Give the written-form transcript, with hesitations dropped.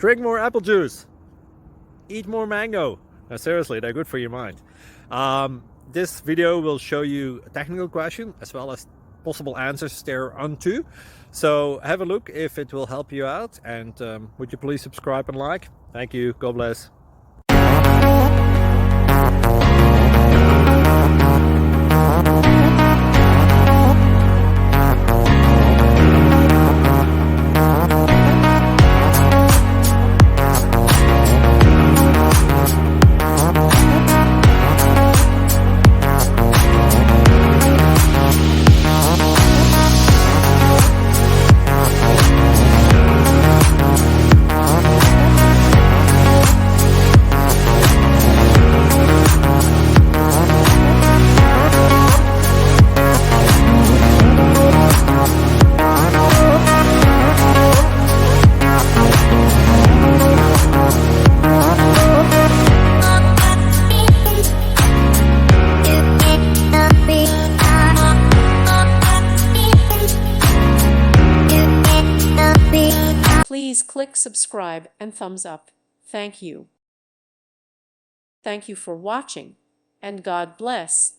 Drink more apple juice. Eat more mango. No, seriously, they're good for your mind. This video will show you a technical question as well as possible answers thereunto. So have a look if it will help you out, and would you please subscribe and like? Thank you. God bless. Please click subscribe and thumbs up. Thank you. Thank you for watching, and God bless.